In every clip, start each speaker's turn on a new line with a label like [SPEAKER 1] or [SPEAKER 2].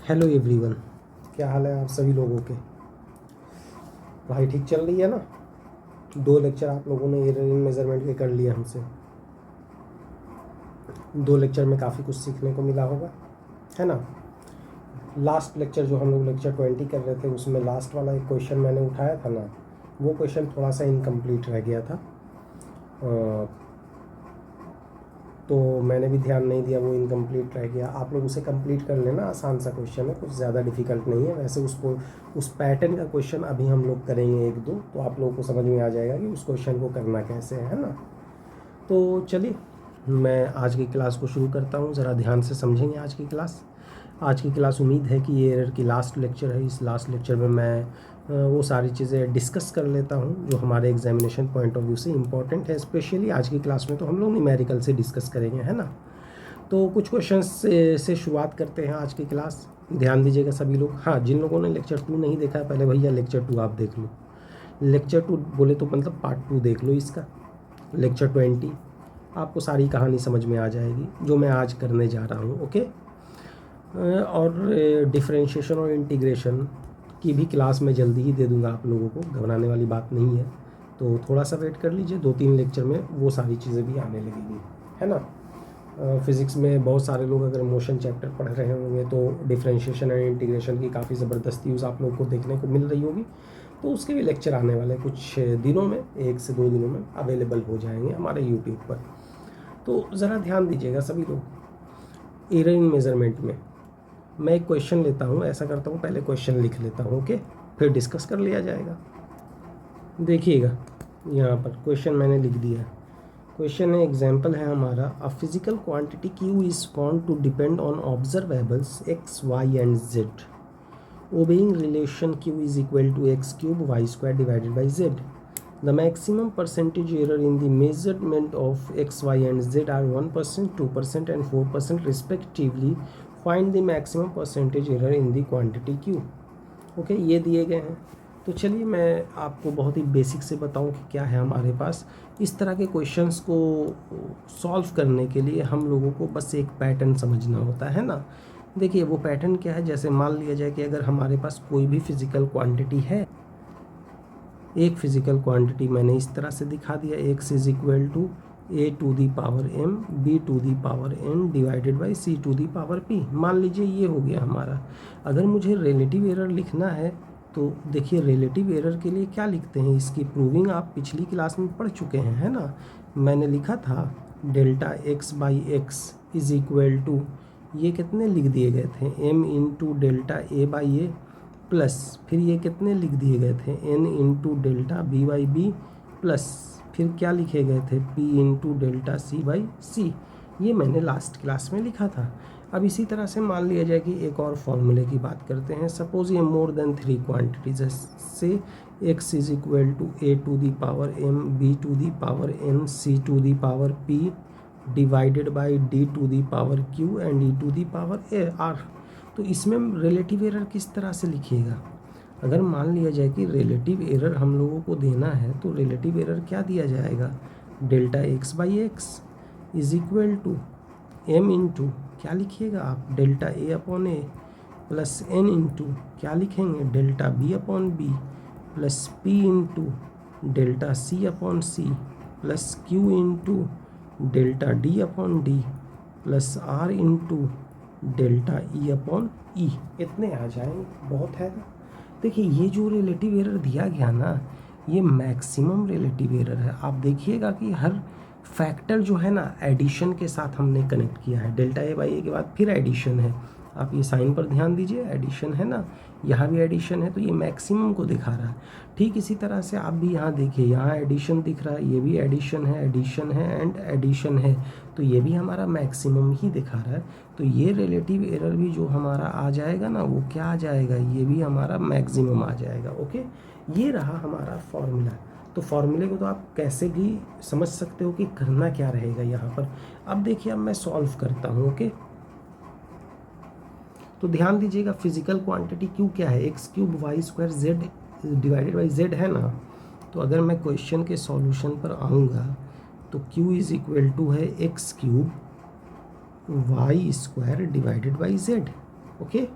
[SPEAKER 1] Hello everyone, क्या हाल है आप सभी लोगों के। पढ़ाई ठीक चल रही है ना। 2 लेक्चर आप लोगों ने एरर इन मेजरमेंट के कर लिए हमसे। 2 लेक्चर में काफ़ी कुछ सीखने को मिला होगा, है ना। लास्ट लेक्चर जो हम लोग लेक्चर 20 कर रहे थे, उसमें लास्ट वाला एक क्वेश्चन मैंने उठाया था ना, वो क्वेश्चन थोड़ा सा इनकम्प्लीट रह गया था। तो मैंने भी ध्यान नहीं दिया, वो इनकम्प्लीट रह गया। आप लोग उसे कंप्लीट कर लेना, आसान सा क्वेश्चन है, कुछ ज़्यादा डिफिकल्ट नहीं है। वैसे उसको उस पैटर्न का क्वेश्चन अभी हम लोग करेंगे 1-2, तो आप लोगों को समझ में आ जाएगा कि उस क्वेश्चन को करना कैसे है ना। तो चलिए मैं आज की क्लास को शुरू करता हूँ। ज़रा ध्यान से समझेंगे आज की क्लास। आज की क्लास उम्मीद है कि ये एरर की लास्ट लेक्चर है। इस लास्ट लेक्चर में मैं वो सारी चीज़ें डिस्कस कर लेता हूँ जो हमारे एग्जामिनेशन पॉइंट ऑफ व्यू से इम्पॉर्टेंट है। स्पेशली आज की क्लास में तो हम लोग न्यूमेरिकल से डिस्कस करेंगे, है ना। तो कुछ क्वेश्चंस से शुरुआत करते हैं आज की क्लास। ध्यान दीजिएगा सभी लोग। हाँ, जिन लोगों ने लेक्चर 2 नहीं देखा है, पहले भैया लेक्चर 2 आप देख लो। लेक्चर 2 बोले तो मतलब पार्ट 2 देख लो इसका। लेक्चर 20 आपको सारी कहानी समझ में आ जाएगी जो मैं आज करने जा रहा हूँ, ओके। और डिफरेंशिएशन और इंटीग्रेशन की भी क्लास मैं जल्दी ही दे दूँगा आप लोगों को, घबराने वाली बात नहीं है। तो थोड़ा सा वेट कर लीजिए, 2-3 लेक्चर में वो सारी चीज़ें भी आने लगेंगी, है ना। फिज़िक्स में बहुत सारे लोग अगर मोशन चैप्टर पढ़ रहे होंगे तो डिफरेंशिएशन एंड इंटीग्रेशन की काफ़ी ज़बरदस्त यूज़ आप लोग को देखने को मिल रही होगी। तो उसके भी लेक्चर आने वाले कुछ दिनों में, 1 से 2 दिनों में अवेलेबल हो जाएंगे हमारे यूट्यूब पर। तो ज़रा ध्यान दीजिएगा सभी लोग। एरर इन मेजरमेंट में मैं एक क्वेश्चन लेता हूँ, ऐसा करता हूँ पहले क्वेश्चन लिख लेता हूँ, ओके, फिर डिस्कस कर लिया जाएगा। देखिएगा यहाँ पर क्वेश्चन मैंने लिख दिया। क्वेश्चन है, एग्जाम्पल है हमारा, a physical quantity Q is found to depend on observables X, Y and Z, obeying relation Q is equal to X cube Y square divided by Z. The maximum percentage error in the measurement of X, Y and Z are 1%, 2% and 4% respectively. Find the maximum percentage error in the quantity Q. Okay, ये दिए गए हैं। तो चलिए मैं आपको बहुत ही basic से बताऊं कि क्या है हमारे पास। इस तरह के क्वेश्चंस को सॉल्व करने के लिए हम लोगों को बस एक पैटर्न समझना होता है ना। देखिए वो पैटर्न क्या है, जैसे मान लिया जाए कि अगर हमारे पास कोई भी फिजिकल क्वांटिटी है, एक फिजिकल क्वांटिटी मैंने इस तरह से दिखा दिया, x is equal to a to the power m b to the power n divided by c to the power p। मान लीजिए ये हो गया हमारा। अगर मुझे रिलेटिव एरर लिखना है तो देखिए रिलेटिव एरर के लिए क्या लिखते हैं, इसकी प्रूविंग आप पिछली क्लास में पढ़ चुके हैं, है ना। मैंने लिखा था delta x by X is equal to, ये कितने लिख दिए गए थे, m into delta a by A, plus फिर ये कितने लिख दिए गए थे, n into delta B by B, plus फिर क्या लिखे गए थे, p into delta C by C. ये मैंने लास्ट क्लास में लिखा था। अब इसी तरह से मान लिया जाए कि एक और फॉर्मूले की बात करते हैं। सपोज ये मोर देन 3 क्वांटिटीज है, से x is equal to a to the power m, b to the power n, c to the power p divided by d to the power q and e to the power r। तो इसमें relative error किस तरह से लिखिएगा। अगर मान लिया जाए कि रिलेटिव एरर हम लोगों को देना है तो रिलेटिव एरर क्या दिया जाएगा, delta x by X is equal to m into क्या लिखिएगा आप, delta a upon A, plus n into क्या लिखेंगे, delta b upon B, plus p into delta c upon C, plus q into delta d upon D, plus r into delta E upon E. इतने आ जाएंगे, बहुत है ना। देखिए ये जो रिलेटिव एरर दिया गया ना, ये मैक्सिमम रिलेटिव एरर है। आप देखिएगा कि हर फैक्टर जो है ना एडिशन के साथ हमने कनेक्ट किया है। डेल्टा ए बाई ए के बाद फिर एडिशन है, आप ये साइन पर ध्यान दीजिए, एडिशन है ना, यहाँ भी एडिशन है, तो ये मैक्सिमम को दिखा रहा है। ठीक इसी तरह से आप भी यहाँ देखिए, यहाँ एडिशन दिख रहा है, ये भी एडिशन है, एडिशन है एंड एडिशन है, तो ये भी हमारा मैक्सिमम ही दिखा रहा है। तो ये रिलेटिव एरर भी जो हमारा आ जाएगा ना, वो क्या आ जाएगा, ये भी हमारा मैक्सिमम आ जाएगा, ओके। ये रहा हमारा फॉर्मूला। तो फॉर्मूले को तो आप कैसे भी समझ सकते हो कि करना क्या रहेगा यहाँ पर। अब देखिए, अब मैं सॉल्व करता हूँ, ओके। तो ध्यान दीजिएगा, फिजिकल क्वांटिटी क्यू क्या है, x cube y square z divided by z है ना। तो अगर मैं क्वेश्चन के सॉल्यूशन पर आऊँगा तो क्यू इज इक्वल टू है x cube y square divided by z, okay.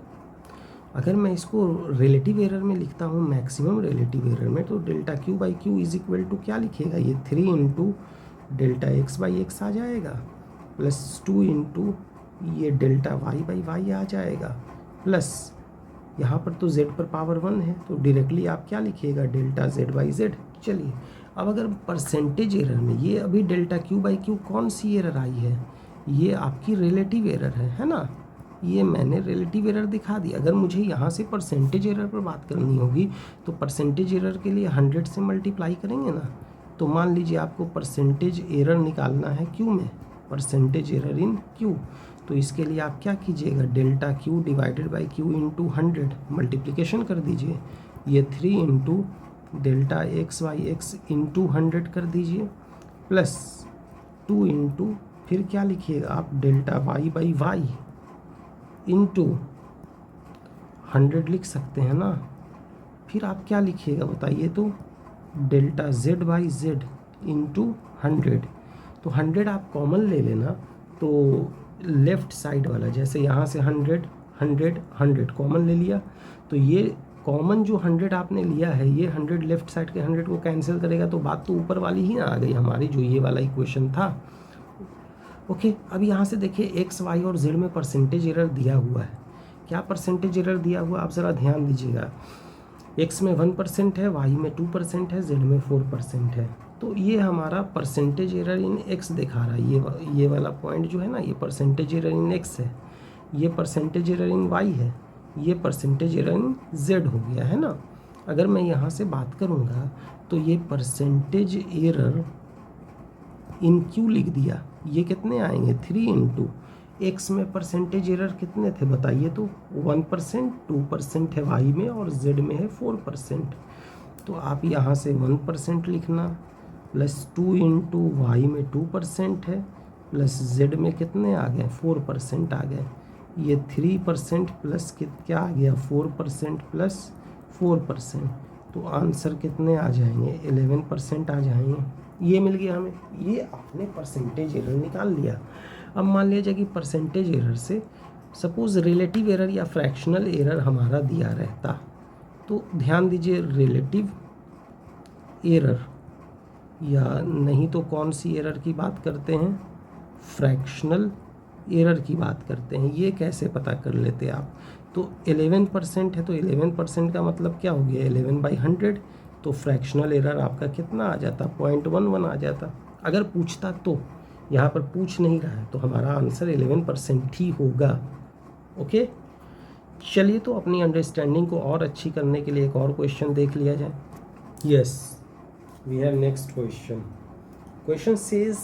[SPEAKER 1] अगर मैं इसको रिलेटिव एरर में लिखता हूँ, मैक्सिमम रिलेटिव एरर में, तो delta Q by Q is equal to क्या लिखेगा, ये 3 into delta X by X आ जाएगा, प्लस 2 इंटू ये डेल्टा वाई बाई वाई आ जाएगा, प्लस यहाँ पर तो z पर पावर 1 है, तो डायरेक्टली आप क्या लिखिएगा, डेल्टा z बाई जेड। चलिए अब अगर परसेंटेज एरर में ये अभी डेल्टा क्यू बाई क्यू कौन सी एरर आई है, ये आपकी रिलेटिव एरर है ना, ये मैंने रिलेटिव एरर दिखा दी। अगर मुझे यहाँ से परसेंटेज एरर पर बात करनी होगी तो परसेंटेज एरर के लिए 100 से मल्टीप्लाई करेंगे ना। तो मान लीजिए आपको परसेंटेज एरर निकालना है क्यू में, परसेंटेज एरर इन क्यू, तो इसके लिए आप क्या कीजिएगा, delta Q divided by Q into 100 multiplication कर दीजिए, ये 3 into delta x y x into 100 कर दीजिए, प्लस 2 इंटू फिर क्या लिखिएगा आप, delta Y by y into 100 लिख सकते हैं ना। फिर आप क्या लिखिएगा बताइए, तो delta Z by Z into 100, तो 100 आप कॉमन ले लेना, तो लेफ़्ट साइड वाला जैसे यहाँ से 100 100 100 कॉमन ले लिया, तो ये कॉमन जो 100 आपने लिया है, ये 100 लेफ़्ट साइड के 100 को कैंसिल करेगा, तो बात तो ऊपर वाली ही ना आ गई हमारी, जो ये वाला इक्वेशन था। ओके, अब यहाँ से देखिए एक्स वाई और जेड में परसेंटेज एरर दिया हुआ है। क्या परसेंटेज एरर दिया हुआ आप ज़रा ध्यान दीजिएगा, एक्स में 1% है, वाई में 2% है, जेड में 4% है। तो ये हमारा परसेंटेज एरर इन एक्स दिखा रहा है, ये वाला पॉइंट जो है ना, ये परसेंटेज एरर इन एक्स है, ये परसेंटेज एरर इन वाई है, ये परसेंटेज एरर इन जेड हो गया है ना। अगर मैं यहाँ से बात करूँगा तो ये परसेंटेज एरर इन क्यू लिख दिया, ये कितने आएंगे, 3 इंटू एक्स में परसेंटेज एरर कितने थे बताइए, तो 1%, 2% है वाई में और जेड में है 4%। तो आप यहाँ से 1% लिखना, प्लस 2 इंटू वाई में 2% है, प्लस जेड में कितने आ गए, 4% आ गए, ये 3% प्लस क्या आ गया, 4% प्लस 4%, तो आंसर कितने आ जाएंगे, 11% आ जाएंगे। ये मिल गया हमें, ये आपने परसेंटेज एरर निकाल लिया। अब मान लीजिए कि परसेंटेज एरर से सपोज़ रिलेटिव एरर या फ्रैक्शनल एरर हमारा दिया रहता, तो ध्यान दीजिए रिलेटिव एरर, या नहीं तो कौन सी एरर की बात करते हैं, फ्रैक्शनल एरर की बात करते हैं। ये कैसे पता कर लेते आप, तो 11% है, तो 11% का मतलब क्या हो गया, 11/100, तो फ्रैक्शनल एरर आपका कितना आ जाता, 0.11 आ जाता। अगर पूछता तो, यहाँ पर पूछ नहीं रहा है, तो हमारा आंसर 11% ही होगा। ओके, चलिए तो अपनी अंडरस्टैंडिंग को और अच्छी करने के लिए एक और क्वेश्चन देख लिया जाए। Yes, we have next question. Question says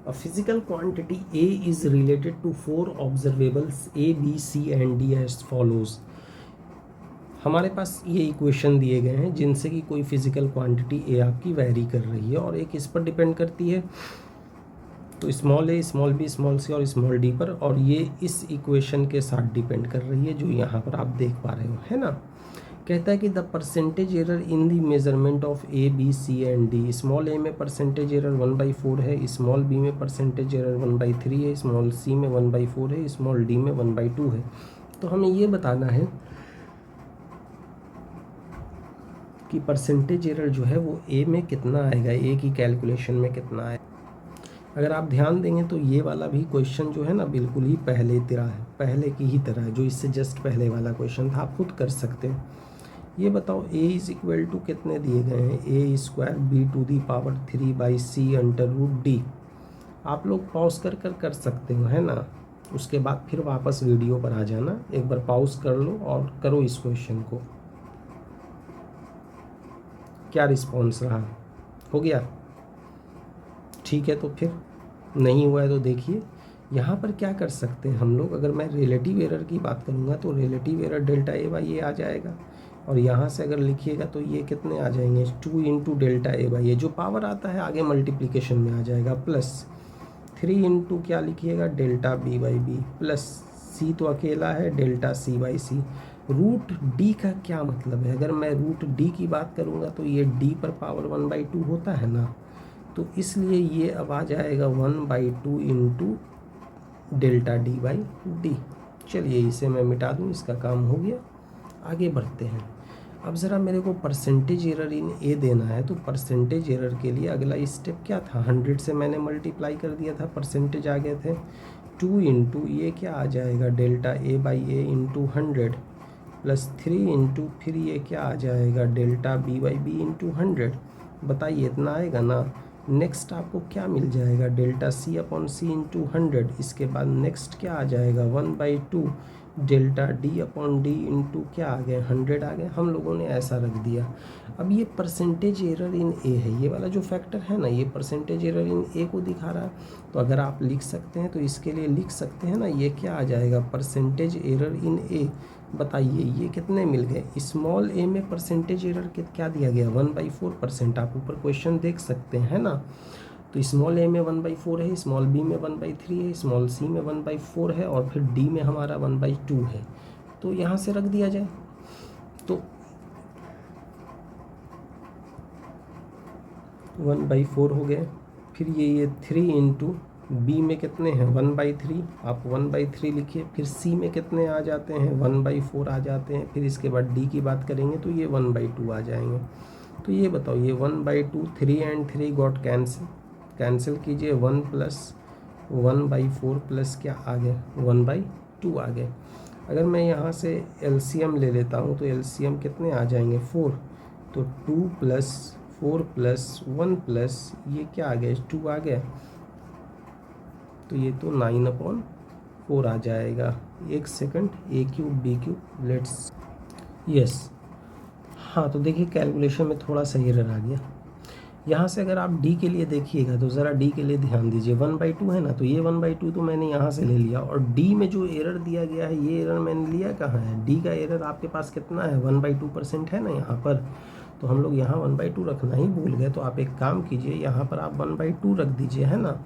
[SPEAKER 1] a physical quantity A is related to 4 observables A, B, C and D as follows। हमारे पास ये इक्वेशन दिए गए हैं जिनसे कि कोई फिजिकल क्वांटिटी A आपकी वैरी कर रही है और एक इस पर डिपेंड करती है, तो small a, small b, small c और स्मॉल d पर, और ये इस इक्वेशन के साथ डिपेंड कर रही है जो यहाँ पर आप देख पा रहे हो, है ना। कहता है कि the percentage error in the measurement of A, B, C and D. Small A में परसेंटेज एरर 1/4 है, स्मॉल बी में परसेंटेज एरर 1/3 है, स्मॉल सी में 1/4 है, स्मॉल डी में 1/2 है। तो हमें ये बताना है कि परसेंटेज एरर जो है वो ए में कितना आएगा, ए की कैलकुलेशन में कितना आएगा। अगर आप ध्यान देंगे तो ये वाला भी क्वेश्चन जो है ना बिल्कुल ही पहले की ही तरह है, जो इससे जस्ट पहले वाला क्वेश्चन था, आप खुद कर सकते हैं। ये बताओ a इज इक्वल टू कितने दिए गए हैं, a स्क्वायर b⁻³ c/√d। आप लोग पॉज कर सकते हो, है ना। उसके बाद फिर वापस वीडियो पर आ जाना, एक बार पॉज कर लो और करो इस क्वेश्चन को। क्या रिस्पॉन्स रहा, हो गया ठीक है। तो फिर नहीं हुआ है तो देखिए यहाँ पर क्या कर सकते हैं हम लोग। अगर मैं रिलेटिव एरर की बात करूँगा तो relative error delta A by A आ जाएगा, और यहाँ से अगर लिखिएगा तो ये कितने आ जाएंगे, 2 इंटू डेल्टा ए बाई ए, जो पावर आता है आगे मल्टीप्लिकेशन में आ जाएगा, प्लस 3 इंटू क्या लिखिएगा, delta B by B, plus C तो अकेला है, delta C by C. Root D का क्या मतलब है, अगर मैं रूट डी की बात करूँगा तो ये डी पर पावर 1/2 होता है ना, तो इसलिए ये अब आ जाएगा 1/2 into delta D by D. चलिए इसे मैं मिटा दूँ, इसका काम हो गया। आगे बढ़ते हैं। अब ज़रा मेरे को परसेंटेज एरर इन ए देना है, तो परसेंटेज एरर के लिए अगला स्टेप क्या था, 100 से मैंने मल्टीप्लाई कर दिया था, परसेंटेज आ गए थे। 2 इंटू ये क्या आ जाएगा, delta A by a into 100 plus 3 into फिर ये क्या आ जाएगा, delta B by b into 100। बताइए इतना आएगा ना। नेक्स्ट आपको क्या मिल जाएगा, डेल्टा सी अपॉन सी इंटू 100। इसके बाद नेक्स्ट क्या आ जाएगा, 1/2 delta D upon D into क्या आ गए, 100 आ गए। हम लोगों ने ऐसा रख दिया। अब ये परसेंटेज एरर इन ए है, ये वाला जो फैक्टर है ना, ये परसेंटेज एरर इन ए को दिखा रहा है। तो अगर आप लिख सकते हैं तो इसके लिए लिख सकते हैं ना, ये क्या आ जाएगा, परसेंटेज एरर इन ए। बताइए ये कितने मिल गए, स्मॉल ए में परसेंटेज एरर क्या दिया गया, 1/4%। आप ऊपर क्वेश्चन देख सकते हैं ना। तो स्मॉल ए में 1/4 है, स्मॉल बी में 1/3 है, स्मॉल सी में 1/4 है, और फिर डी में हमारा 1/2 है। तो यहाँ से रख दिया जाए तो 1/4 हो गए। फिर ये 3 इंटू बी में कितने हैं, 1/3, आप 1/3 लिखिए। फिर सी में कितने आ जाते हैं, 1/4 आ जाते हैं। फिर इसके बाद डी की बात करेंगे तो ये 1/2 आ जाएंगे। तो ये बताओ, ये 1/2, 3 एंड 3 गॉट कैंसिल कीजिए, 1 प्लस 1/4 प्लस क्या आ गए, 1/2 आ गए। अगर मैं यहाँ से एलसीएम ले लेता हूँ तो एलसीएम कितने आ जाएंगे, 4। तो 2 प्लस 4 प्लस 1 प्लस ये क्या आ गया, 2 आ गया। तो ये तो 9/4 आ जाएगा। एक second, a cube b cube, let's, yes. हाँ तो देखिए कैलकुलेशन में थोड़ा सा एरर आ गया। यहाँ से अगर आप डी के लिए देखिएगा तो ज़रा डी के लिए ध्यान दीजिए, 1/2 है ना, तो ये 1/2 तो मैंने यहाँ से ले लिया। और डी में जो एरर दिया गया है, ये एरर मैंने लिया कहाँ है, डी का एरर आपके पास कितना है, 1/2% है ना यहाँ पर। तो हम लोग यहाँ 1/2 रखना ही भूल गए। तो आप एक काम कीजिए, यहाँ पर आप 1/2 रख दीजिए, है ना।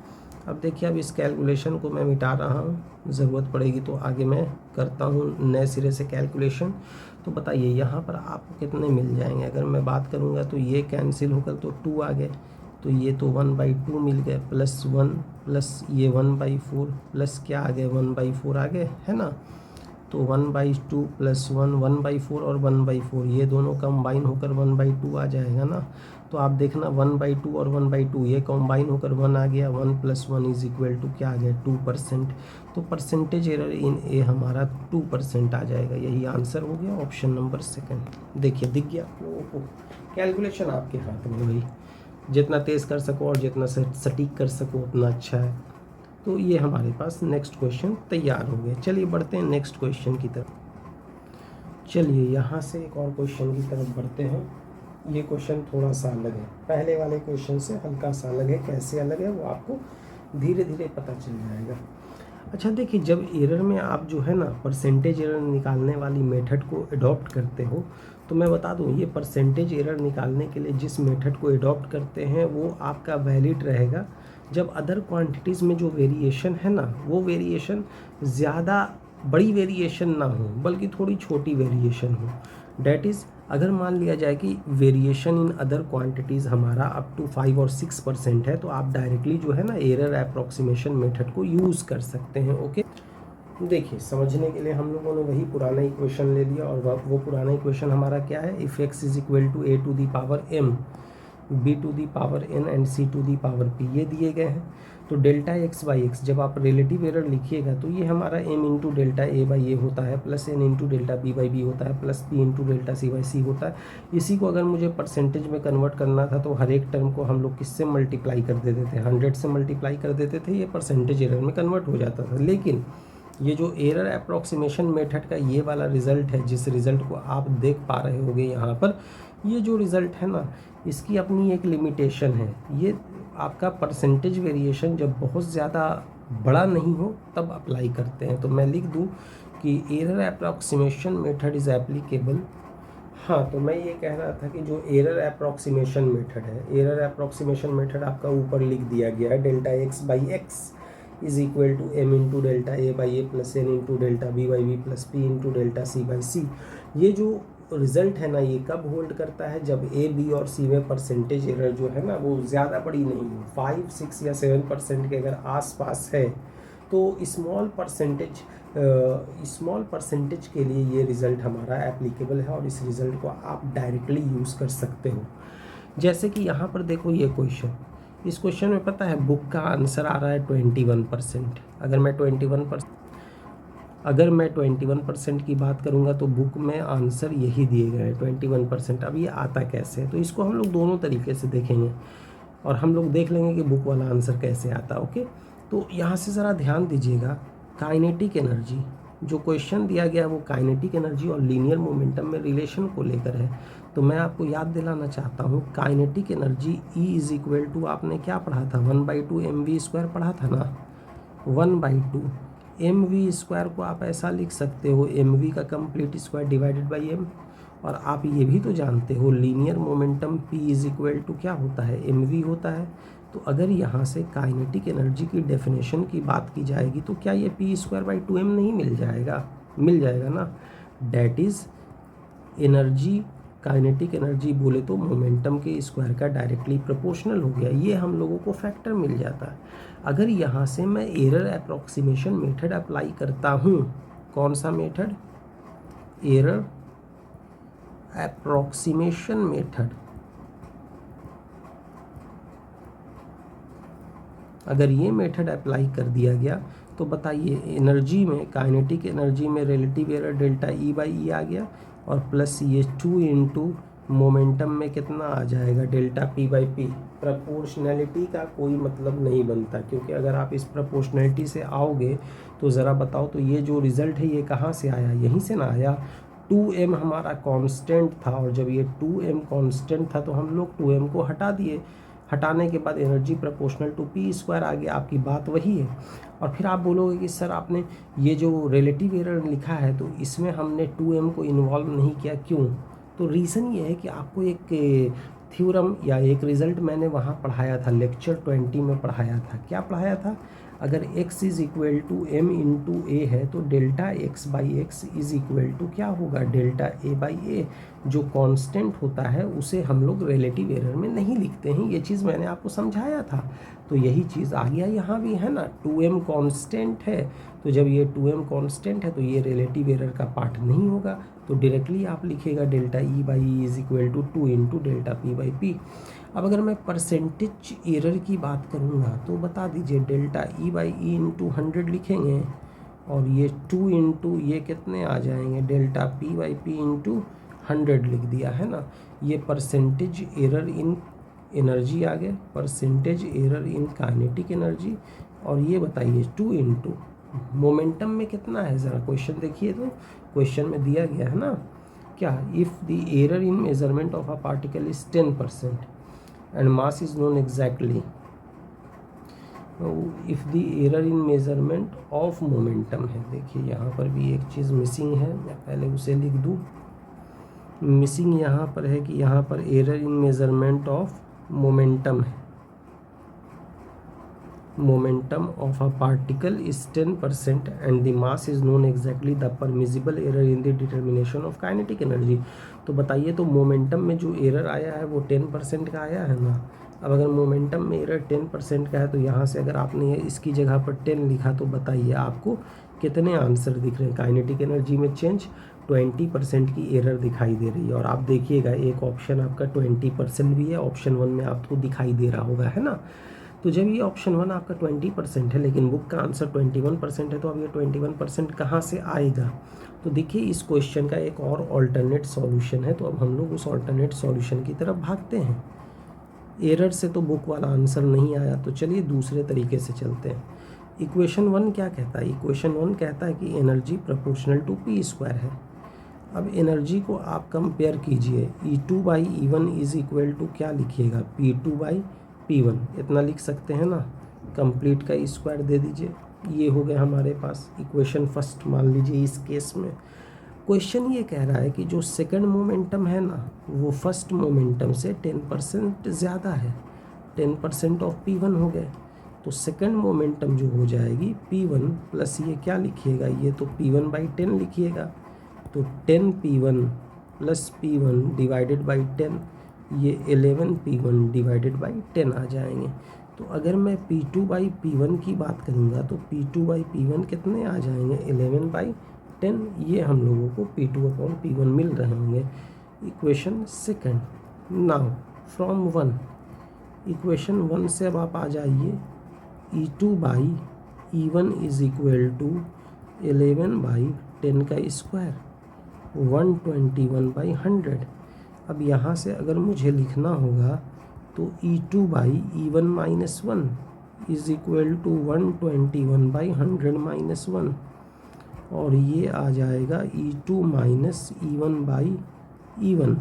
[SPEAKER 1] अब देखिए, अब इस कैलकुलेशन को मैं मिटा रहा हूँ, ज़रूरत पड़ेगी तो आगे मैं करता हूँ नए सिरे से कैलकुलेशन। तो बताइए यहाँ पर आपको कितने मिल जाएंगे। अगर मैं बात करूँगा तो ये कैंसिल होकर तो 2 आ गए, तो ये तो 1/2 मिल गए, प्लस 1 प्लस ये 1/4 प्लस क्या आ गए, 1/4 आ गए, है ना। तो 1/2 प्लस 1, 1/4 और 1/4 ये दोनों कंबाइन होकर 1/2 आ जाएगा ना। तो आप देखना 1/2 और 1/2 ये कंबाइन होकर 1 आ गया, 1 + 1 इज इक्वल टू क्या आ गया, 2%। तो परसेंटेज एरर इन ए हमारा 2% आ जाएगा। यही आंसर हो गया, ऑप्शन नंबर सेकंड। देखिए दिख गया आप लोगों को, कैलकुलेशन आपके हाथ में भाई, जितना तेज़ कर सको और जितना सटीक कर सको उतना अच्छा है। तो ये हमारे पास नेक्स्ट क्वेश्चन तैयार हो गए। चलिए बढ़ते हैं नेक्स्ट क्वेश्चन की तरफ। चलिए यहाँ से एक और क्वेश्चन की तरफ बढ़ते हैं। ये क्वेश्चन थोड़ा सा अलग है, पहले वाले क्वेश्चन से हल्का सा अलग है। कैसे अलग है वो आपको धीरे धीरे पता चल जाएगा। अच्छा देखिए, जब एरर में आप जो है ना परसेंटेज एरर निकालने वाली मेथड को अडॉप्ट करते हो, तो मैं बता दूं, ये परसेंटेज एरर निकालने के लिए जिस मेथड को अडॉप्ट करते हैं वो आपका वैलिड रहेगा जब अदर क्वांटिटीज़ में जो वेरिएशन है ना, वो वेरिएशन ज़्यादा बड़ी वेरिएशन ना हो बल्कि थोड़ी छोटी वेरिएशन हो। डैट इज़, अगर मान लिया जाए कि वेरिएशन इन अदर क्वांटिटीज़ हमारा अप टू 5 और 6% है, तो आप डायरेक्टली जो है ना एरर अप्रॉक्सीमेशन मेथड को यूज़ कर सकते हैं। ओके, देखिए समझने के लिए हम लोगों ने वही पुराना इक्वेशन ले लिया, और वो पुराना इक्वेशन हमारा क्या है, if x is equal to a to the power m, b to the power n and c to the power p, ये दिए गए हैं। तो डेल्टा x बाई एक्स, जब आप रिलेटिव एरर लिखिएगा तो ये हमारा m into delta a by a होता है, plus n into delta b by b होता है, plus p into delta c by c होता है। इसी को अगर मुझे परसेंटेज में कन्वर्ट करना था तो हर एक टर्म को हम लोग किससे मल्टीप्लाई कर देते थे, 100 से मल्टीप्लाई कर देते थे, ये परसेंटेज एरर में कन्वर्ट हो जाता था। लेकिन ये जो एरर अप्रॉक्सीमेशन मेथड का ये वाला रिज़ल्ट है, जिस रिज़ल्ट को आप देख पा रहे होगे यहाँ पर, ये जो रिज़ल्ट है ना, इसकी अपनी एक लिमिटेशन है। ये आपका परसेंटेज वेरिएशन जब बहुत ज़्यादा बड़ा नहीं हो तब अप्लाई करते हैं। तो मैं लिख दूँ कि error approximation method is applicable. हाँ, तो मैं ये कह रहा था कि जो एरर अप्रॉक्सीमेशन मेथड है, एरर अप्रॉक्सीमेशन मेथड आपका ऊपर लिख दिया गया है, delta X by X is equal to m into delta A by A plus n into delta B by B plus p into delta C by C. ये जो result है ना, ये कब होल्ड करता है, जब a b और c में परसेंटेज एरर जो है ना वो ज़्यादा बड़ी नहीं हो, 5, 6 या 7% के अगर आसपास है तो स्मॉल परसेंटेज के लिए ये रिज़ल्ट हमारा एप्लीकेबल है और इस रिज़ल्ट को आप डायरेक्टली यूज़ कर सकते हो। जैसे कि यहाँ पर देखो ये क्वेश्चन, इस क्वेश्चन में पता है बुक का आंसर आ रहा है 21%। अगर मैं 21% की बात करूँगा तो बुक में आंसर यही दिए गए हैं 21%। अब ये आता कैसे है, तो इसको हम लोग दोनों तरीके से देखेंगे और हम लोग देख लेंगे कि बुक वाला आंसर कैसे आता है। ओके, तो यहाँ से ज़रा ध्यान दीजिएगा, काइनेटिक एनर्जी जो क्वेश्चन दिया गया है वो काइनेटिक एनर्जी और लीनियर मोमेंटम में रिलेशन को लेकर है। तो मैं आपको याद दिलाना चाहता हूँ, kinetic energy E is equal to, आपने क्या पढ़ा था, 1/2 mv² पढ़ा था ना। 1/2 mv² को आप ऐसा लिख सकते हो, mv का complete square divided by m। और आप ये भी तो जानते हो linear momentum P is equal to क्या होता है, mv होता है। तो अगर यहाँ से काइनेटिक एनर्जी की डेफिनेशन की बात की जाएगी तो क्या ये p²/2m नहीं मिल जाएगा ना। That is energy, kinetic energy बोले तो मोमेंटम के स्क्वायर का डायरेक्टली प्रोपोर्शनल हो गया, ये हम लोगों को फैक्टर मिल जाता है। अगर यहाँ से मैं एरर अप्रॉक्सीमेशन मेथड अप्लाई करता हूँ, कौन सा मेथड, एरर अप्रॉक्सीमेशन मेथड, अगर ये मेथड अप्लाई कर दिया गया तो बताइए एनर्जी में, काइनेटिक एनर्जी में रिलेटिव एरर डेल्टा E/E आ गया और प्लस ये 2 इंटू मोमेंटम में कितना आ जाएगा, डेल्टा P/P। प्रोपोर्शनैलिटी का कोई मतलब नहीं बनता, क्योंकि अगर आप इस प्रोपोर्शनैलिटी से आओगे तो ज़रा बताओ, तो ये जो रिज़ल्ट है ये कहाँ से आया, यहीं से ना आया। 2m हमारा कांस्टेंट था और जब ये 2m कांस्टेंट था तो हम लोग 2m को हटा दिए, हटाने के बाद एनर्जी प्रोपोर्शनल टू p² आ गया। आपकी बात वही है। और फिर आप बोलोगे कि सर आपने ये जो रिलेटिव एरर लिखा है तो इसमें हमने 2m को इन्वॉल्व नहीं किया, क्यों? तो रीज़न ये है कि आपको एक थ्योरम या एक रिज़ल्ट मैंने वहाँ पढ़ाया था, लेक्चर 20 में पढ़ाया था। क्या पढ़ाया था, अगर x is equal to m into A है तो delta x/x is equal to क्या होगा, डेल्टा a/a। जो कांस्टेंट होता है उसे हम लोग रिलेटिव एरर में नहीं लिखते हैं, ये चीज़ मैंने आपको समझाया था। तो यही चीज़ आ गया यहाँ भी है ना, 2m कांस्टेंट है, तो जब ये 2m कांस्टेंट है तो ये रिलेटिव एरर का पार्ट नहीं होगा, तो डायरेक्टली आप लिखेगा delta E/E is equal to 2 into delta P/P। अब अगर मैं परसेंटेज एरर की बात करूँगा तो बता दीजिए, डेल्टा E/E इंटू 100 लिखेंगे और ये 2 इंटू ये कितने आ जाएंगे, डेल्टा P/P इंटू 100 लिख दिया है ना। ये परसेंटेज एरर इन एनर्जी आ गए, percentage error in kinetic energy. और ये बताइए 2 इंटू मोमेंटम में कितना है, ज़रा क्वेश्चन देखिए, तो क्वेश्चन में दिया गया है ना क्या, if the error in measurement of a particle is 10% and mass is known exactly, if the error in measurement of momentum है। देखिए यहाँ पर भी एक चीज़ मिसिंग है, मैं पहले उसे लिख दूँ। मिसिंग यहाँ पर है कि यहाँ पर error in measurement of momentum है, momentum of a particle is 10% and the mass is known exactly, the permissible error in the determination of kinetic energy। तो बताइए, तो मोमेंटम में जो एरर आया है वो 10% का आया है ना। अब अगर मोमेंटम में एरर 10% का है तो यहाँ से अगर आपने इसकी जगह पर 10 लिखा तो बताइए आपको कितने आंसर दिख रहे हैं। काइनेटिक एनर्जी में चेंज 20% की एरर दिखाई दे रही है। और आप देखिएगा एक ऑप्शन आपका 20% भी है, ऑप्शन 1 में आपको दिखाई दे रहा होगा, है ना। तो जब ये ऑप्शन 1 आपका 20% है लेकिन बुक का आंसर 21% है, तो अब ये 21% कहाँ से आएगा। तो देखिए इस क्वेश्चन का एक और ऑल्टरनेट सॉल्यूशन है, तो अब हम लोग उस ऑल्टरनेट सॉल्यूशन की तरफ भागते हैं। एरर से तो बुक वाला आंसर नहीं आया, तो चलिए दूसरे तरीके से चलते हैं। इक्वेशन 1 क्या कहता है, इक्वेशन 1 कहता है कि एनर्जी प्रोपोर्शनल टू p² है। अब एनर्जी को आप कंपेयर कीजिए, E2/E1 इज इक्वल टू क्या लिखिएगा, P2/P1, इतना लिख सकते हैं ना। कंप्लीट का स्क्वायर दे दीजिए, ये हो गया हमारे पास इक्वेशन फर्स्ट। मान लीजिए इस केस में क्वेश्चन ये कह रहा है कि जो सेकंड मोमेंटम है ना वो फर्स्ट मोमेंटम से 10% ज़्यादा है, 10% ऑफ P1 हो गए। तो सेकंड मोमेंटम जो हो जाएगी P1 प्लस ये क्या लिखिएगा, ये तो P1/10 लिखिएगा। तो 10P1 plus P1 divided by 10, ये 11P1 डिवाइडेड बाई 10 आ जाएंगे। तो अगर मैं P2/P1 की बात करूँगा तो P2/P1 कितने आ जाएंगे, 11/10। ये हम लोगों को P2/P1 मिल रहे होंगे। Equation second, now from 1, equation 1 से अब आप आ जाइए, E2/E1 इज इक्वल टू 11/10 का स्क्वायर, 121/100। अब यहाँ से अगर मुझे लिखना होगा तो E2/E1 minus 1 is equal to 121/100 -1, और ये आ जाएगा E2 minus E1/E1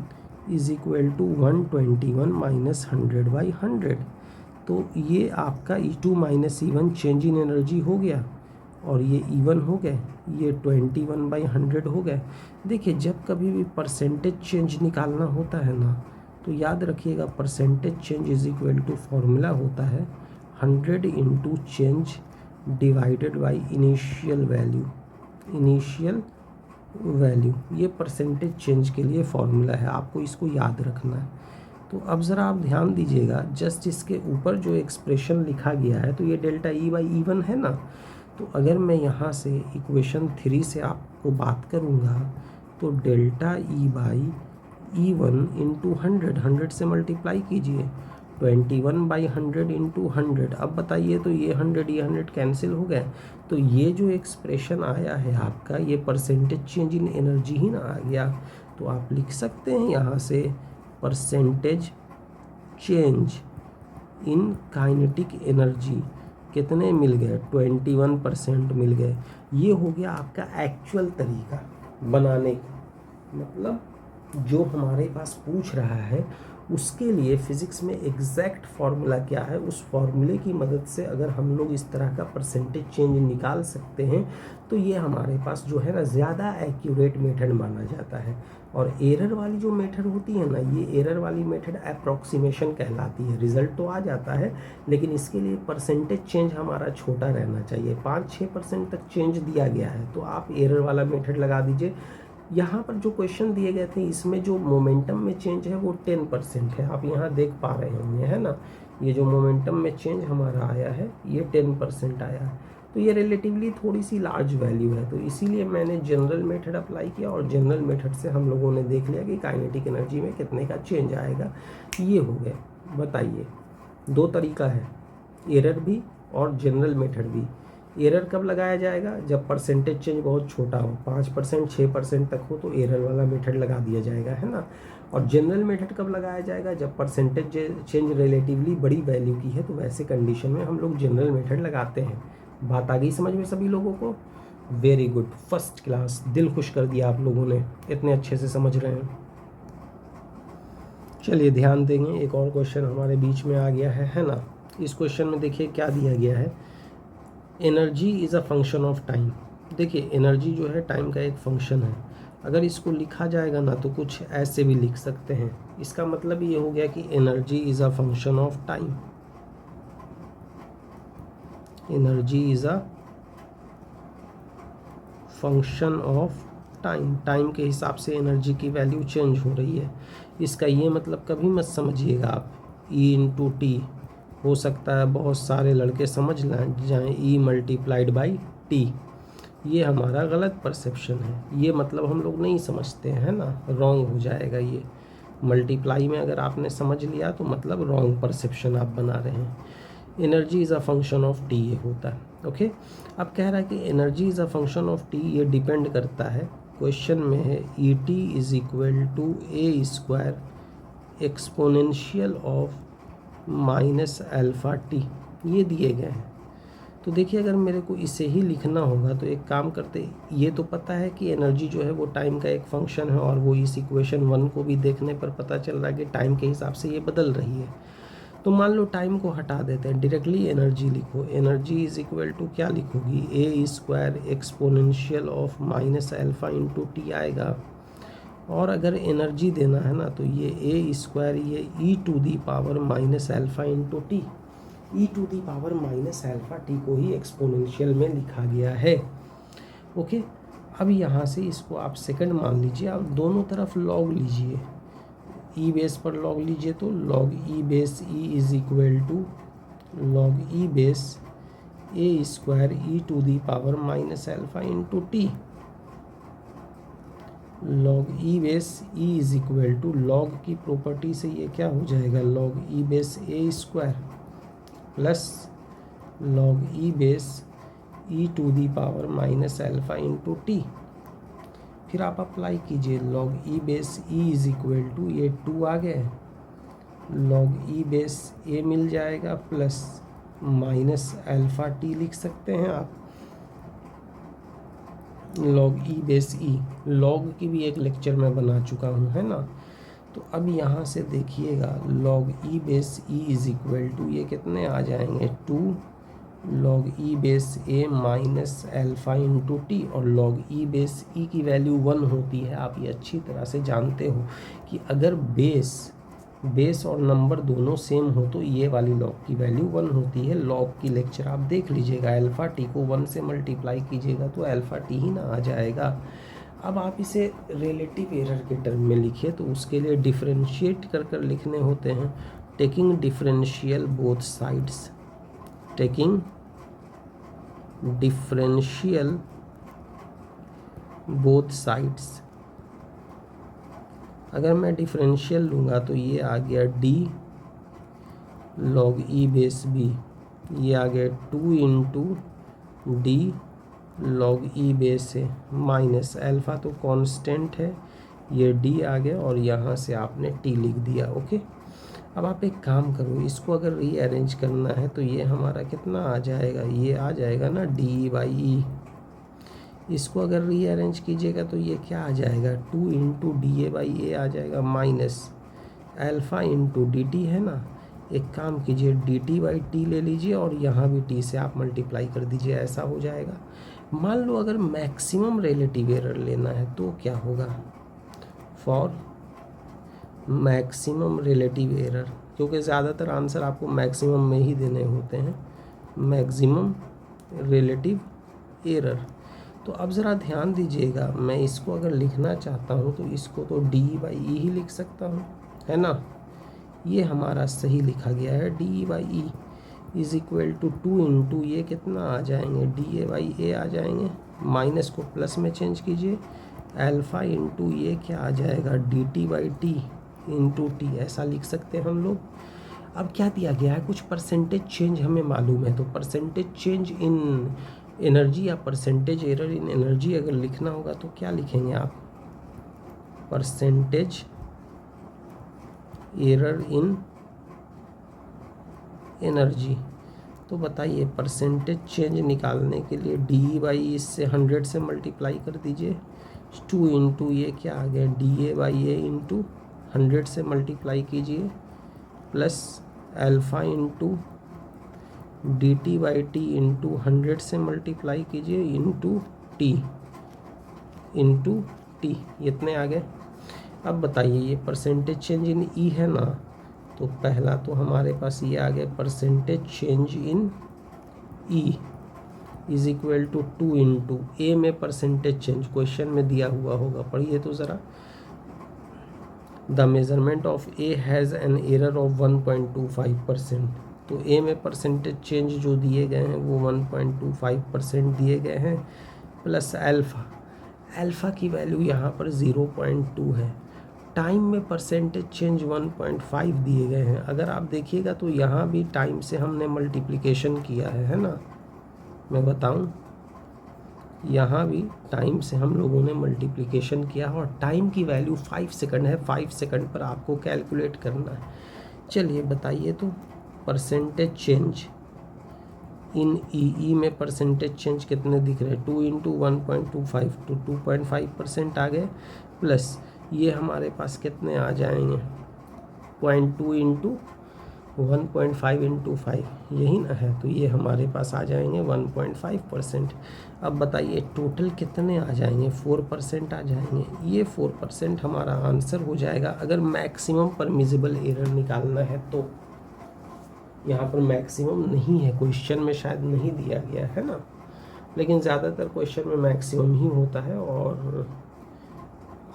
[SPEAKER 1] is equal to 121 minus 100/100। तो ये आपका E2 minus E1 change in energy हो गया, और ये E1 हो गए, ये 21/100 हो गए। देखिए जब कभी भी परसेंटेज चेंज निकालना होता है ना, तो याद रखिएगा percentage change is equal to formula होता है 100 into change divided by initial value. ये परसेंटेज चेंज के लिए फॉर्मूला है, आपको इसको याद रखना है। तो अब ज़रा आप ध्यान दीजिएगा, जस्ट इसके ऊपर जो एक्सप्रेशन लिखा गया है तो ये डेल्टा E/E1 है ना। तो अगर मैं यहाँ से इक्वेशन 3 से आपको बात करूँगा तो डेल्टा E/E1 इंटू 100 से मल्टीप्लाई कीजिए, 21/100 इंटू 100। अब बताइए तो ये 100 कैंसिल हो गए, तो ये जो एक्सप्रेशन आया है आपका, ये परसेंटेज चेंज इन एनर्जी ही ना आ गया। तो आप लिख सकते हैं यहाँ से percentage change in kinetic energy कितने मिल गए, 21% मिल गए। ये हो गया आपका एक्चुअल तरीका बनाने का, मतलब जो हमारे पास पूछ रहा है उसके लिए फिज़िक्स में एग्जैक्ट फार्मूला क्या है, उस फार्मूले की मदद से अगर हम लोग इस तरह का परसेंटेज चेंज निकाल सकते हैं तो ये हमारे पास जो है ना ज़्यादा एक्यूरेट मेथड माना जाता है। और एरर वाली जो मेथड होती है ना, ये एरर वाली मेथड अप्रॉक्सीमेशन कहलाती है। रिज़ल्ट तो आ जाता है लेकिन इसके लिए परसेंटेज चेंज हमारा छोटा रहना चाहिए, 5-6% तक चेंज दिया गया है तो आप एरर वाला मेथड लगा दीजिए। यहाँ पर जो क्वेश्चन दिए गए थे इसमें जो मोमेंटम में चेंज है वो 10% है, आप यहाँ देख पा रहे होंगे, है ना। ये जो मोमेंटम में चेंज हमारा आया है ये 10% आया है, तो ये रिलेटिवली थोड़ी सी लार्ज वैल्यू है। तो इसीलिए मैंने जनरल मेथड अप्लाई किया और जनरल मेथड से हम लोगों ने देख लिया कि काइनेटिक एनर्जी में कितने का चेंज आएगा। ये हो गए। बताइए, दो तरीका है, एरर भी और जनरल मेथड भी। एरर कब लगाया जाएगा, जब परसेंटेज चेंज बहुत छोटा हो, 5% 6% तक हो तो एरर वाला मेथड लगा दिया जाएगा, है ना। और जनरल मेथड कब लगाया जाएगा, जब परसेंटेज चेंज रिलेटिवली बड़ी वैल्यू की है, तो वैसे कंडीशन में हम लोग जनरल मेथड लगाते हैं। बात आ गई समझ में सभी लोगों को? वेरी गुड, फर्स्ट क्लास, दिल खुश कर दिया आप लोगों ने, इतने अच्छे से समझ रहे हैं। चलिए ध्यान देंगे, एक और क्वेश्चन हमारे बीच में आ गया है ना। इस क्वेश्चन में देखिए क्या दिया गया है, energy is a function of time. देखिए एनर्जी जो है टाइम का एक फंक्शन है। अगर इसको लिखा जाएगा ना तो कुछ ऐसे भी लिख सकते हैं, इसका मतलब ये हो गया कि energy is a function of time. Energy is a function of time, time के हिसाब से एनर्जी की वैल्यू चेंज हो रही है। इसका ये मतलब कभी मत समझिएगा आप E/T, हो सकता है बहुत सारे लड़के समझ जाएं E×T, ये हमारा गलत परसेप्शन है। ये मतलब हम लोग नहीं समझते हैं ना, रॉन्ग हो जाएगा ये। मल्टीप्लाई में अगर आपने समझ लिया तो मतलब रॉन्ग परसेप्शन आप बना रहे हैं। Energy is a function of T ये होता है, ओके। अब कह रहा है कि energy is a function of T, ये डिपेंड करता है, क्वेश्चन में है E/T is equal to a² exponential of -α/t, ये दिए गए हैं। तो देखिए अगर मेरे को इसे ही लिखना होगा तो एक काम करते, ये तो पता है कि एनर्जी जो है वो टाइम का एक फंक्शन है, और वो इस इक्वेशन 1 को भी देखने पर पता चल रहा है कि टाइम के हिसाब से ये बदल रही है। तो मान लो टाइम को हटा देते हैं, डायरेक्टली एनर्जी लिखो। एनर्जी इज इक्वल टू क्या लिखोगी, a² एक्सपोनेंशियल ऑफ -α/t आएगा। और अगर एनर्जी देना है ना तो ये a², ये e⁻⁻⁴ -α/t, e⁻⁻⁴t को ही एक्सपोनेंशियल में लिखा गया है, ओके। अब यहाँ से इसको आप सेकंड मान लीजिए, आप दोनों तरफ लॉग लीजिए, ई बेस पर लॉग लीजिए तो log e base e is equal to log E base a square e to the power minus alpha into t. Log E base e is equal to, log की property से ये क्या हो जाएगा, log E base a square plus log E base e to the power minus alpha into t. फिर आप apply कीजिए, log E base e is equal to, ये 2 आ गए, लॉग ई बेस ए मिल जाएगा प्लस माइनस एल्फा टी लिख सकते हैं आप। लॉग ई बेस ई, लॉग की भी एक लेक्चर में बना चुका हूँ, है ना। तो अब यहाँ से देखिएगा, log E base e is equal to, ये कितने आ जाएंगे 2 लॉग ई बेस ए माइनस एल्फा इंटू टी। और लॉग ई बेस ई की वैल्यू 1 होती है। आप ये अच्छी तरह से जानते हो कि अगर बेस और नंबर दोनों सेम हो तो ये वाली लॉग की वैल्यू 1 होती है। लॉग की लेक्चर आप देख लीजिएगा, अल्फ़ा टी को 1 से मल्टीप्लाई कीजिएगा तो अल्फ़ा टी ही ना आ जाएगा। अब आप इसे रिलेटिव एरर के टर्म में लिखिए, तो उसके लिए डिफरेंशिएट कर कर लिखने होते हैं, taking differential both sides, taking differential both sides. अगर मैं डिफरेंशियल लूँगा तो ये आ गया डी लॉग ई बेस बी, ये आ गया 2 इंटू डी लॉग ई बेस ए माइनस अल्फ़ा तो कांस्टेंट है, ये डी आ गया और यहाँ से आपने टी लिख दिया। ओके, अब आप एक काम करो, इसको अगर रीअरेंज करना है तो ये हमारा कितना आ जाएगा, ये आ जाएगा ना डी बाई ई। इसको अगर रीअरेंज कीजिएगा तो ये क्या आ जाएगा, 2 into D A by A आ जाएगा minus alpha into D T, है ना। एक काम कीजिए, डी टी बाई टी ले लीजिए और यहाँ भी टी से आप मल्टीप्लाई कर दीजिए, ऐसा हो जाएगा। मान लो अगर मैक्सिमम रिलेटिव एरर लेना है तो क्या होगा, फॉर मैक्सिमम रिलेटिव एरर, क्योंकि ज़्यादातर आंसर आपको मैक्सिमम में ही देने होते हैं, मैक्सिमम रिलेटिव एरर। तो अब ज़रा ध्यान दीजिएगा, मैं इसको अगर लिखना चाहता हूँ तो इसको तो डी बाई ई ही लिख सकता हूँ, है ना। ये हमारा सही लिखा गया है, d by e is equal to 2 into ये कितना आ जाएंगे, डी ए बाई ए आ जाएंगे, माइनस को प्लस में चेंज कीजिए, अल्फ़ा इंटू ये क्या आ जाएगा, D T by t into T, ऐसा लिख सकते हैं हम लोग। अब क्या दिया गया है, कुछ परसेंटेज चेंज हमें मालूम है, तो परसेंटेज चेंज इन एनर्जी या परसेंटेज एरर इन एनर्जी अगर लिखना होगा तो क्या लिखेंगे आप, परसेंटेज एरर इन एनर्जी। तो बताइए, परसेंटेज चेंज निकालने के लिए डी बाई इससे 100 से मल्टीप्लाई कर दीजिए, 2 इंटू ये क्या आ गया, D A by a into 100 से मल्टीप्लाई कीजिए plus alpha into D T by t into 100 से मल्टीप्लाई कीजिए इंटू टी इतने आ गए। अब बताइए, ये परसेंटेज चेंज इन ई है ना, तो पहला तो हमारे पास ये आ गया percentage change in E is equal to 2 into A में परसेंटेज चेंज, क्वेश्चन में दिया हुआ होगा, पढ़िए तो ज़रा। The measurement of A has an error of 1.25%, तो ए में परसेंटेज चेंज जो दिए गए हैं वो 1.25% दिए गए हैं, प्लस अल्फ़ा की वैल्यू यहाँ पर 0.2 है, टाइम में परसेंटेज चेंज 1.5 दिए गए हैं। अगर आप देखिएगा तो यहाँ भी टाइम से हमने मल्टीप्लिकेशन किया है ना, मैं बताऊँ, यहाँ भी टाइम से हम लोगों ने मल्टीप्लिकेशन किया और टाइम की वैल्यू 5 सेकंड है, 5 सेकंड पर आपको कैलकुलेट करना है। चलिए बताइए, तो परसेंटेज चेंज इन ई में परसेंटेज चेंज कितने दिख रहे हैं, 2 इंटू 1.25 तो 2.5% आ गए, प्लस ये हमारे पास कितने आ जाएंगे, 0.2 इंटू 1.5 इंटू 5 यही ना है, तो ये हमारे पास आ जाएंगे 1.5%। अब बताइए टोटल कितने आ जाएंगे, 4% आ जाएंगे। ये 4% हमारा आंसर हो जाएगा अगर मैक्सिमम परमिजिबल एरर निकालना है तो। यहाँ पर मैक्सिमम नहीं है, क्वेश्चन में शायद नहीं दिया गया है ना, लेकिन ज़्यादातर क्वेश्चन में मैक्सिमम ही होता है। और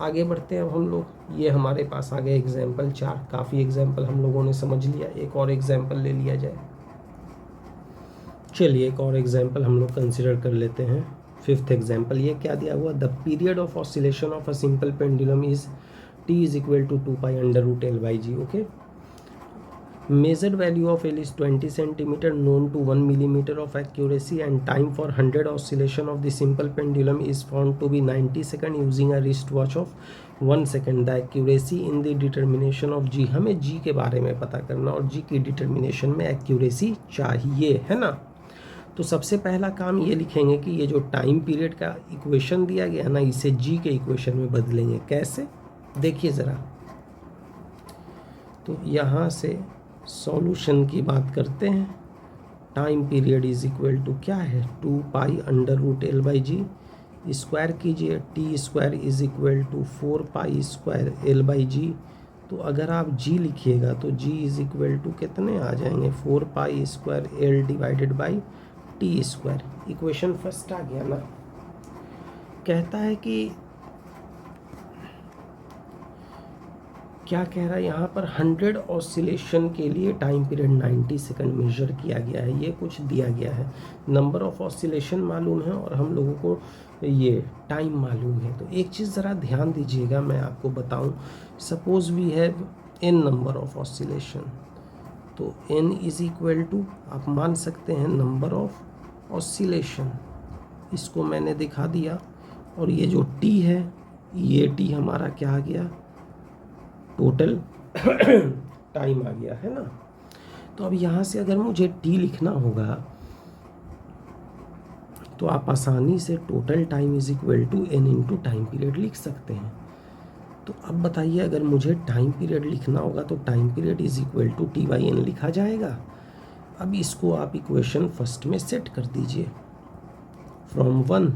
[SPEAKER 1] आगे बढ़ते हैं अब हम लोग, ये हमारे पास आ गए एग्जाम्पल 4, काफ़ी एग्जाम्पल हम लोगों ने समझ लिया, एक और एग्जाम्पल ले लिया जाए। चलिए एक और एग्जांपल हम लोग कंसिडर कर लेते हैं। फिफ्थ एग्जांपल, ये क्या दिया हुआ, the period of oscillation of a simple pendulum is t is equal to 2 pi under root L by g. Okay, measured value of L is 20 centimeter, known to 1 millimeter of accuracy, and time for 100 oscillation of the simple pendulum is found to be 90 seconds using a wristwatch of 1 second. The accuracy in the determination of G, हमें G के बारे में पता करना और G की determination में accuracy चाहिए, है ना। तो सबसे पहला काम ये लिखेंगे कि ये जो टाइम पीरियड का इक्वेशन दिया गया है ना, इसे G के इक्वेशन में बदलेंगे। कैसे, देखिए ज़रा। तो यहाँ से सॉल्यूशन की बात करते हैं। Time period is equal to क्या है, 2 pi under root L by G. Square कीजिए, T square is equal to 4 pi square L by G. तो अगर आप जी लिखिएगा तो जी इज इक्वल टू कितने आ जाएंगे, 4 pi square L divided by T square. Equation first आ गया ना। कहता है कि क्या कह रहा है यहाँ पर, 100 ऑसिलेशन के लिए टाइम पीरियड 90 सेकंड मेजर किया गया है। ये कुछ दिया गया है, नंबर ऑफ ऑसिलेशन मालूम है और हम लोगों को ये टाइम मालूम है। तो एक चीज़ ज़रा ध्यान दीजिएगा, मैं आपको बताऊँ। Suppose we have n number of oscillation, तो n इज इक्वल टू आप मान सकते हैं नंबर ऑफ ऑसिलेशन। इसको मैंने दिखा दिया। और ये जो t है, ये t हमारा क्या आ गया, टोटल टाइम आ गया, है ना। तो अब यहाँ से अगर मुझे t लिखना होगा तो आप आसानी से total time is equal to n into time period लिख सकते हैं। तो अब बताइए, अगर मुझे टाइम पीरियड लिखना होगा तो time period is equal to t by n लिखा जाएगा। अब इसको आप इक्वेशन फर्स्ट में सेट कर दीजिए। From 1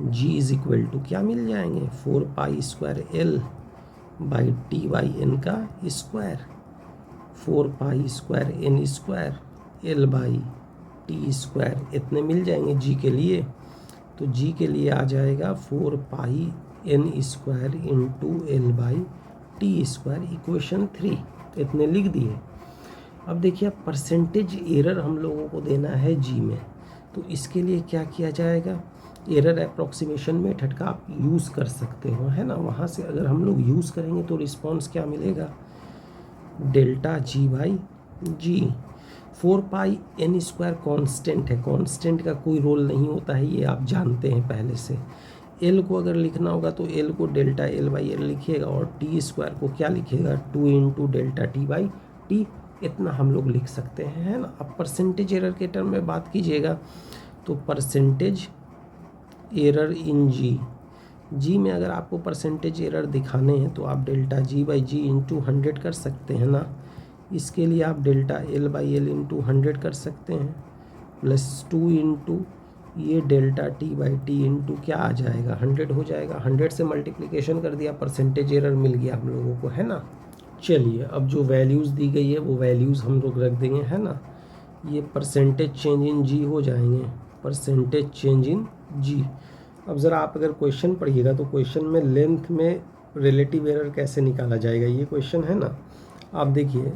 [SPEAKER 1] g is equal to क्या मिल जाएंगे, 4 pi square l by T by N का square, 4 pi square N square L by T square, इतने मिल जाएंगे जी के लिए। तो जी के लिए आ जाएगा 4 pi N square into L by T square, equation 3। इतने लिख दिए। अब देखिए, परसेंटेज एरर हम लोगों को देना है जी में। तो इसके लिए क्या किया जाएगा, एरर अप्रॉक्सीमेशन मेथड का आप यूज़ कर सकते हो, है ना। वहाँ से अगर हम लोग यूज़ करेंगे तो रिस्पॉन्स क्या मिलेगा, delta g by g. 4 pi N square constant है, कॉन्स्टेंट का कोई रोल नहीं होता है, ये आप जानते हैं पहले से। एल को अगर लिखना होगा तो एल को डेल्टा एल बाई एल लिखिएगा, और टी स्क्वायर को क्या लिखिएगा, 2 into delta t by T. इतना हम लोग लिख सकते हैं, है ना। अब परसेंटेज एरर के टर्म में बात कीजिएगा तो परसेंटेज एरर इन जी में अगर आपको परसेंटेज एरर दिखाने हैं तो आप delta g by g into 100 कर सकते हैं ना। इसके लिए आप delta l by l into 100 कर सकते हैं, प्लस 2 इंटू ये delta t by t into क्या आ जाएगा, 100 हो जाएगा। 100 से मल्टीप्लिकेशन कर दिया, परसेंटेज एरर मिल गया हम लोगों को, है ना। चलिए, अब जो वैल्यूज़ दी गई है वो वैल्यूज़ हम लोग रख देंगे, है ना। ये परसेंटेज चेंज इन जी हो जाएंगे, परसेंटेज चेंज इन जी। अब ज़रा आप अगर क्वेश्चन पढ़िएगा तो क्वेश्चन में लेंथ में रिलेटिव एरर कैसे निकाला जाएगा, ये क्वेश्चन है ना। आप देखिए,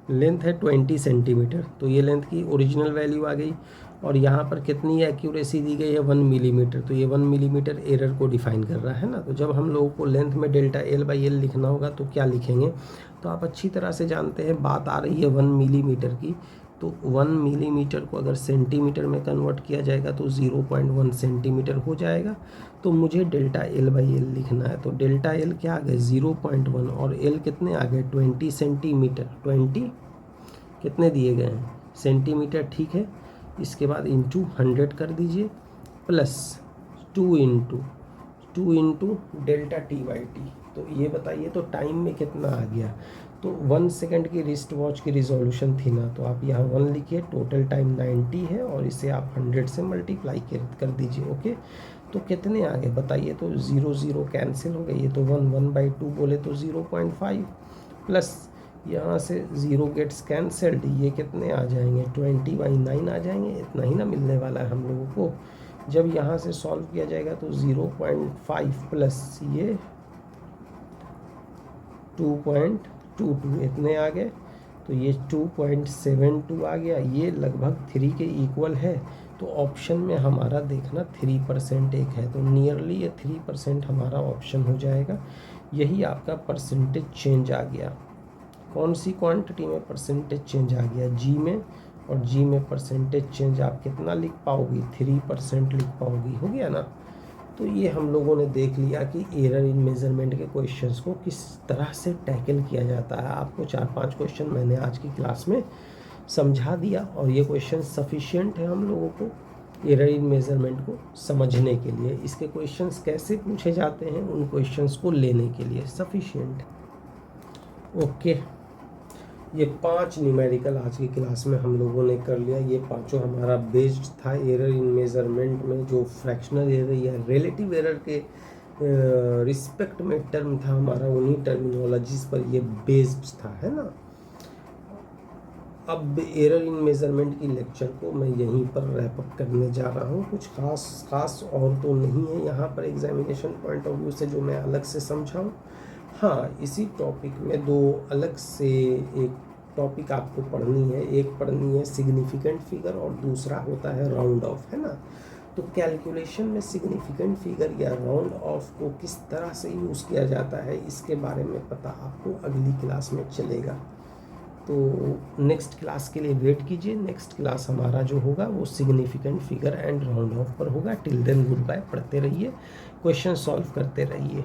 [SPEAKER 1] लेंथ है 20 सेंटीमीटर, तो ये लेंथ की ओरिजिनल वैल्यू आ गई। और यहाँ पर कितनी एक्यूरेसी दी गई है, 1 मिलीमीटर। तो ये 1 मिलीमीटर एरर को डिफाइन कर रहा है ना। तो जब हम लोगों को लेंथ में डेल्टा एल बाई एल लिखना होगा तो क्या लिखेंगे, तो आप अच्छी तरह से जानते हैं, बात आ रही है 1 मिलीमीटर की। तो 1 मिलीमीटर को अगर सेंटीमीटर में कन्वर्ट किया जाएगा तो 0.1 सेंटीमीटर हो जाएगा। तो मुझे डेल्टा एल बाई एल लिखना है, तो डेल्टा एल क्या आ गए, 0.1, और एल कितने आ गए, 20 सेंटीमीटर। 20 कितने दिए गए हैं, सेंटीमीटर, ठीक है। इसके बाद इंटू 100 कर दीजिए, plus 2 into delta t by T. तो ये बताइए, तो टाइम में कितना आ गया, तो 1 सेकंड की रिस्ट वॉच की रिजोल्यूशन थी ना, तो आप यहाँ 1 लिखिए, टोटल टाइम 90 है, और इसे आप 100 से मल्टीप्लाई कर दीजिए। ओके, तो कितने आ गए बताइए, तो 0 0 कैंसिल हो गए, ये तो 1/2 बोले तो 0.5, प्लस यहाँ से 0 गेट्स कैंसल्ड, ये कितने आ जाएंगे, 20/9 आ जाएंगे। इतना ही ना मिलने वाला है हम लोगों को। जब यहाँ से सॉल्व किया जाएगा तो 0.5 प्लस ये 2.22 इतने आ गए। तो ये 2.72 आ गया, ये लगभग 3 के इक्वल है। तो ऑप्शन में हमारा देखना 3% एक है, तो नियरली ये 3% हमारा ऑप्शन हो जाएगा। यही आपका परसेंटेज चेंज आ गया। कौन सी क्वांटिटी में परसेंटेज चेंज आ गया? जी में, और जी में परसेंटेज चेंज आप कितना लिख पाओगी? 3% लिख पाओगी। हो गया ना। तो ये हम लोगों ने देख लिया कि एरर इन मेजरमेंट के क्वेश्चंस को किस तरह से टैकल किया जाता है। आपको 4-5 क्वेश्चन मैंने आज की क्लास में समझा दिया, और ये क्वेश्चन सफिशिएंट है हम लोगों को एरर इन मेजरमेंट को समझने के लिए। इसके क्वेश्चंस कैसे पूछे जाते हैं, उन क्वेश्चंस को लेने के लिए सफिशिएंट है। ओके, ये 5 न्यूमेरिकल आज की क्लास में हम लोगों ने कर लिया। ये पांचों हमारा बेस्ड था एरर इन मेजरमेंट में, जो फ्रैक्शनल एरर या रिलेटिव एरर के रिस्पेक्ट में टर्म था हमारा, उन्हीं टर्मिनोलॉजीज पर ये बेस्ड था, है ना। अब एरर इन मेजरमेंट की लेक्चर को मैं यहीं पर रैप अप करने जा रहा हूँ। कुछ खास और तो नहीं है यहाँ पर एग्जामिनेशन पॉइंट ऑफ व्यू से जो मैं अलग से समझाऊँ। हाँ, इसी टॉपिक में 2 अलग से एक टॉपिक आपको पढ़नी है। एक पढ़नी है सिग्निफिकेंट फिगर, और दूसरा होता है राउंड ऑफ, है ना। तो कैलकुलेशन में सिग्निफिकेंट फिगर या राउंड ऑफ को किस तरह से यूज़ किया जाता है, इसके बारे में पता आपको अगली क्लास में चलेगा। तो नेक्स्ट क्लास के लिए वेट कीजिए। नेक्स्ट क्लास हमारा जो होगा वो significant figure and round off पर होगा। Till then good bye. पढ़ते रहिए, क्वेश्चन सॉल्व करते रहिए।